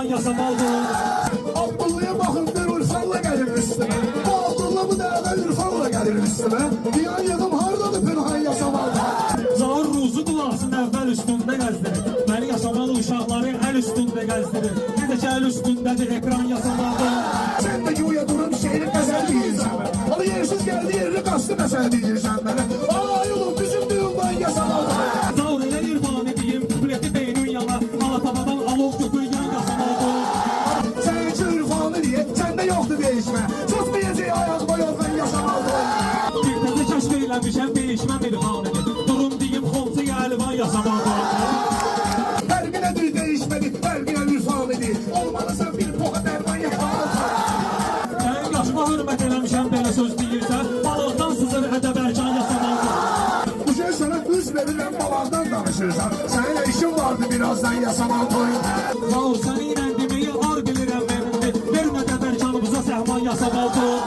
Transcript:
yasamaldır. Abdullah'a baxın, bir Ürfanla gəlir üstümə. Bu Abdullah bu dəvə Ürfanla gəlir üstümə. Diyan yığım hardadır pünhan yasamaldır. Zahır ruzu dulasın əvvəl üstündə gəzdirir. Məni yasamalı uşaqları əl üstündə gəzdirir. Bir də ki əl üstündədir ekran yasamaldır. Sən də güya durun şehri qəzəl deyirsən mənə. Alı yersiz gəldi yerini qastı məsəl deyirsən mənə. Ay oğlum bizim düğün yasamaldır. Zahır elə irfan edeyim, kuleti beynün yana. Alatabadan alov köpürgən yasamaldır. Sən iki Ürfanı diye, səndə yoxdur değişmə. Tutmayacaq ayaq boyoldan yasamaldır. Bir təzə kəşf eləmişəm, değişməm irfanıdır. Durum deyim, xonca yəlivan yasamaldır. Fərqinə düz değişmədi, fərqinə Ürfanı deyil. Olmalısan bir poqa dərman yasamaldır. Sənin yaşıma hörmət eləmişəm, belə söz deyirsən. Balıqdan sızır ədəbərcan yasamaldır. Bu şey sana üz verirəm, balaqdan danışırsan. Səninlə işin vardı birazdan yasamaldır. Zahır səni ilə deməyi ar bilirəm mənimdir. Vermə ədəbərcanımıza səhman yasamaldır.